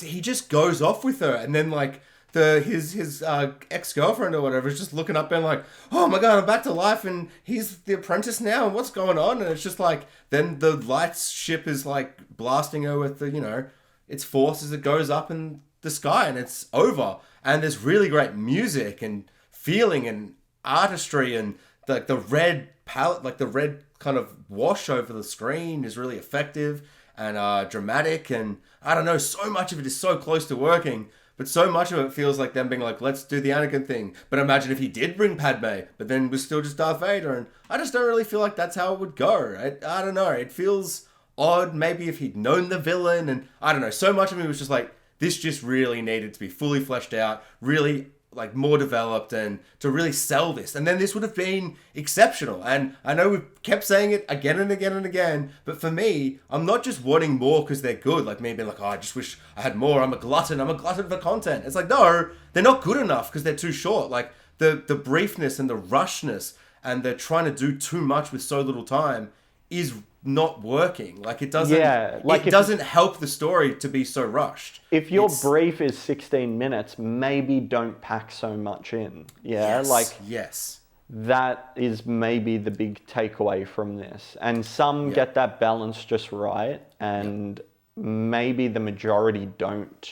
He just goes off with her, and then like his ex-girlfriend or whatever is just looking up and like, oh my god, I'm back to life and he's the apprentice now and what's going on? And it's just like, then the lights ship is like blasting her with the, its force as it goes up in the sky, and it's over. And there's really great music and feeling and artistry, and the red palette, like the red kind of wash over the screen is really effective and dramatic. And I don't know, so much of it is so close to working. But so much of it feels like them being like, let's do the Anakin thing. But imagine if he did bring Padme, but then was still just Darth Vader. And I just don't really feel like that's how it would go. I don't know. It feels odd. Maybe if he'd known the villain. And I don't know. So much of me was just like, this just really needed to be fully fleshed out. Really like more developed, and to really sell this. And then this would have been exceptional. And I know we've kept saying it again and again and again, but for me, I'm not just wanting more because they're good, like me being like, oh, I just wish I had more. I'm a glutton for content. It's like, no, they're not good enough because they're too short. Like the briefness and the rushness, and they're trying to do too much with so little time is not working. Like it doesn't it doesn't help the story to be so rushed. If your brief is 16 minutes, maybe don't pack so much in. Yes. That is maybe the big takeaway from this. And some get that balance just right, and maybe the majority don't.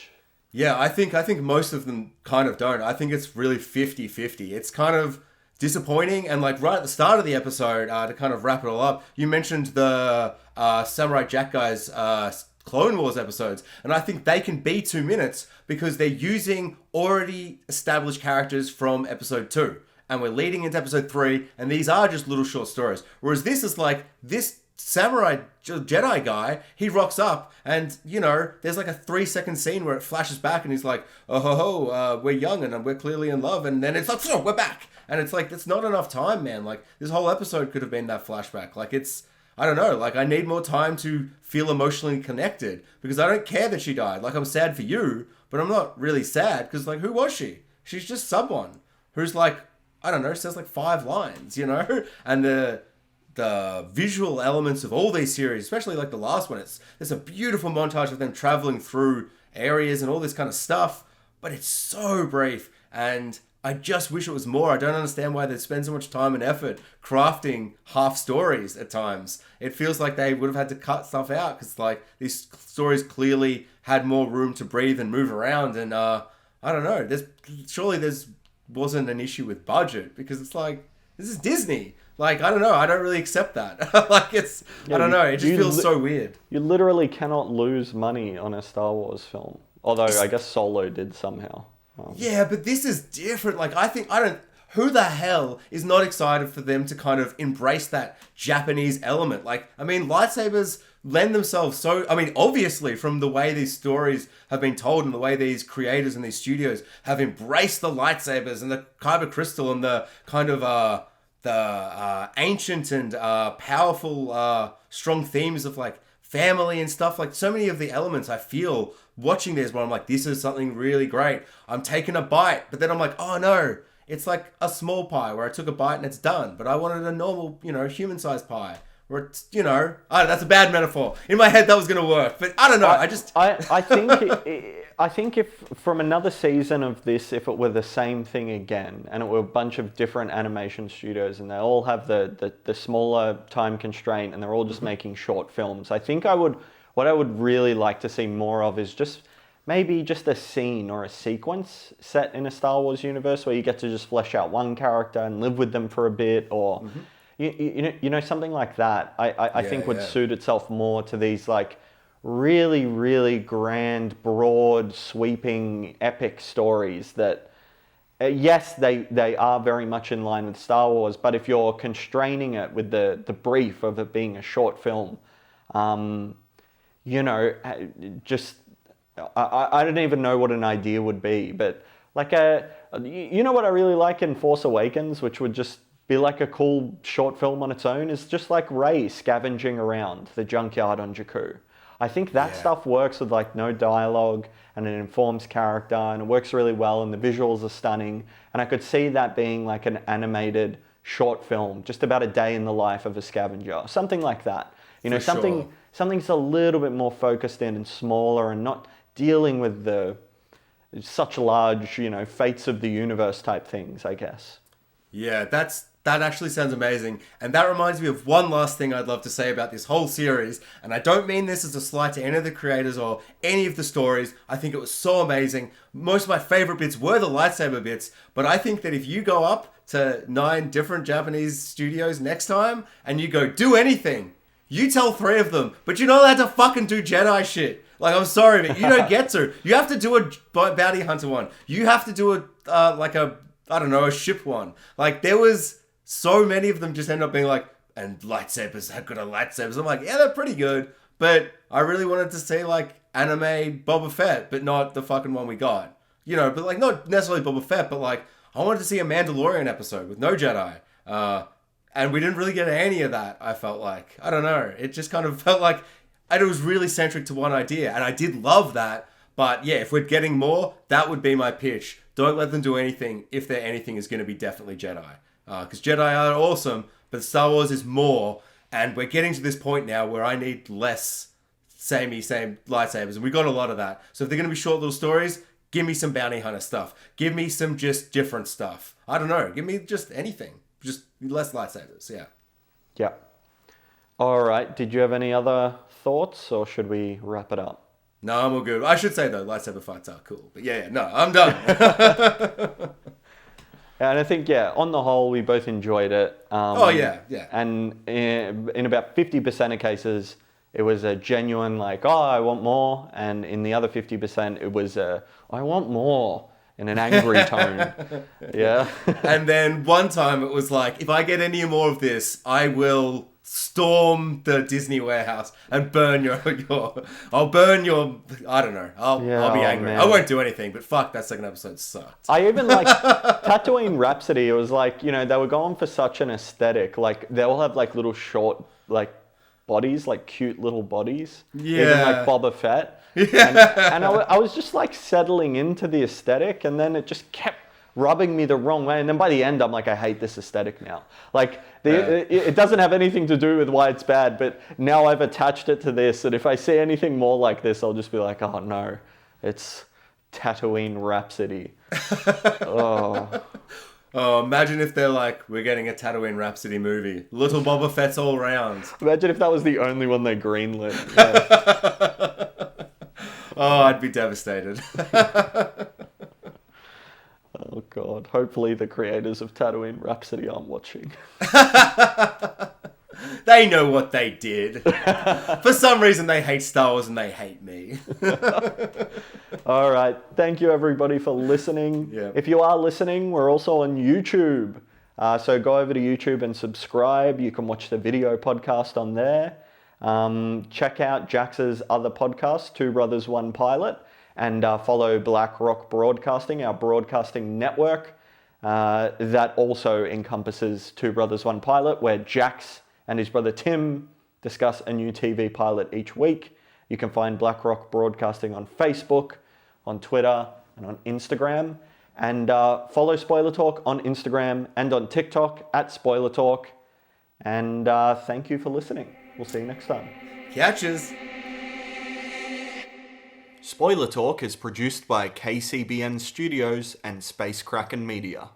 Yeah, I think most of them kind of don't. I think it's really 50-50. It's kind of disappointing. And like right at the start of the episode, to kind of wrap it all up, you mentioned the Samurai Jack guys Clone Wars episodes, and I think they can be 2 minutes because they're using already established characters from episode 2, and we're leading into episode 3, and these are just little short stories, whereas this is like, this Samurai Jedi guy, he rocks up, and there's like a 3-second scene where it flashes back and he's like, we're young and we're clearly in love, and then it's like, oh, we're back. And it's like, that's not enough time, man. Like, this whole episode could have been that flashback. Like, it's, I don't know, like, I need more time to feel emotionally connected, because I don't care that she died. Like, I'm sad for you, but I'm not really sad, because, like, who was she? She's just someone who's like, I don't know, says like 5 lines, And the visual elements of all these series, especially like the last one, there's a beautiful montage of them traveling through areas and all this kind of stuff, but it's so brief, and I just wish it was more. I don't understand why they spend so much time and effort crafting half stories at times. It feels like they would have had to cut stuff out, because like these stories clearly had more room to breathe and move around, and I don't know, surely wasn't an issue with budget, because it's like, this is Disney. Like, I don't know. I don't really accept that. Like, it's, I don't know. It just feels so weird. You literally cannot lose money on a Star Wars film. Although, I guess Solo did somehow. Yeah, but this is different. Like, who the hell is not excited for them to kind of embrace that Japanese element? Like, I mean, lightsabers lend themselves obviously from the way these stories have been told and the way these creators and these studios have embraced the lightsabers and the kyber crystal and the kind of, ancient and powerful, strong themes of like family and stuff. Like so many of the elements I feel watching this where I'm like, this is something really great. I'm taking a bite, but then I'm like, oh no, it's like a small pie where I took a bite and it's done. But I wanted a normal, human-sized pie. Where it's, that's a bad metaphor. In my head, that was going to work. But I don't know. I think if from another season of this, if it were the same thing again, and it were a bunch of different animation studios, and they all have the smaller time constraint, and they're all just making short films, I think what I would really like to see more of is maybe just a scene or a sequence set in a Star Wars universe where you get to just flesh out one character and live with them for a bit, or something like that. I think would suit itself more to these like really, really grand, broad, sweeping, epic stories that, yes, they are very much in line with Star Wars, but if you're constraining it with the brief of it being a short film, I don't even know what an idea would be, but like what I really like in Force Awakens, which would just be like a cool short film on its own, is just like Rey scavenging around the junkyard on Jakku. I think that stuff works with like no dialogue, and it informs character, and it works really well, and the visuals are stunning, and I could see that being like an animated short film, just about a day in the life of a scavenger, something like that. Something's a little bit more focused in and smaller, and not dealing with such large, fates of the universe type things, I guess. Yeah, that actually sounds amazing. And that reminds me of one last thing I'd love to say about this whole series. And I don't mean this as a slight to any of the creators or any of the stories. I think it was so amazing. Most of my favorite bits were the lightsaber bits. But I think that if you go up to 9 different Japanese studios next time and you go, do anything, you tell 3 of them, but you're not allowed to fucking do Jedi shit. Like, I'm sorry, but you don't get to. You have to do a bounty hunter one. You have to do a ship one. Like, there was so many of them just end up being like, and lightsabers, how good are lightsabers? I'm like, yeah, they're pretty good. But I really wanted to see, like, anime Boba Fett, but not the fucking one we got. But, like, not necessarily Boba Fett, but, like, I wanted to see a Mandalorian episode with no Jedi. And we didn't really get any of that, I felt like. I don't know. It just kind of felt like it was really centric to one idea. And I did love that. But, yeah, if we're getting more, that would be my pitch. Don't let them do anything if their anything is going to be definitely Jedi. Because Jedi are awesome, but Star Wars is more, and we're getting to this point now where I need less same lightsabers, and we got a lot of that. So if they're going to be short little stories, give me some bounty hunter stuff. Give me some just different stuff. I don't know. Give me just anything. Just less lightsabers, yeah. Yeah. All right. Did you have any other thoughts, or should we wrap it up? No, I'm all good. I should say, though, lightsaber fights are cool. But yeah, no, I'm done. And I think, on the whole, we both enjoyed it. Yeah. And in about 50% of cases, it was a genuine, like, oh, I want more. And in the other 50%, it was a, I want more, in an angry tone. Yeah. And then one time it was like, if I get any more of this, I will storm the Disney warehouse and burn I'll burn your, I don't know. I'll be angry. Man. I won't do anything, but fuck, that second episode sucked. I even like Tatooine Rhapsody. It was like, they were going for such an aesthetic. Like, they all have like little short, like, bodies, like cute little bodies. Yeah. Even like Boba Fett. Yeah. And I was just like settling into the aesthetic, and then it just kept rubbing me the wrong way. And then by the end, I'm like, I hate this aesthetic now. Like, it doesn't have anything to do with why it's bad, but now I've attached it to this. And if I see anything more like this, I'll just be like, oh no, it's Tatooine Rhapsody. Oh, imagine if they're like, we're getting a Tatooine Rhapsody movie. Little Boba Fett's all round. Imagine if that was the only one they greenlit. Yeah. Oh, I'd be devastated. Oh, God. Hopefully the creators of Tatooine Rhapsody aren't watching. They know what they did. For some reason, they hate Star Wars and they hate me. All right. Thank you, everybody, for listening. Yeah. If you are listening, we're also on YouTube. So go over to YouTube and subscribe. You can watch the video podcast on there. Check out Jax's other podcast, Two Brothers, One Pilot. And follow Black Rock Broadcasting, our broadcasting network. That also encompasses Two Brothers, One Pilot, where Jax and his brother Tim discuss a new TV pilot each week. You can find BlackRock Broadcasting on Facebook, on Twitter, and on Instagram. And follow Spoiler Talk on Instagram and on TikTok at Spoiler Talk. And thank you for listening. We'll see you next time. Catches. Spoiler Talk is produced by KCBN Studios and Space Kraken Media.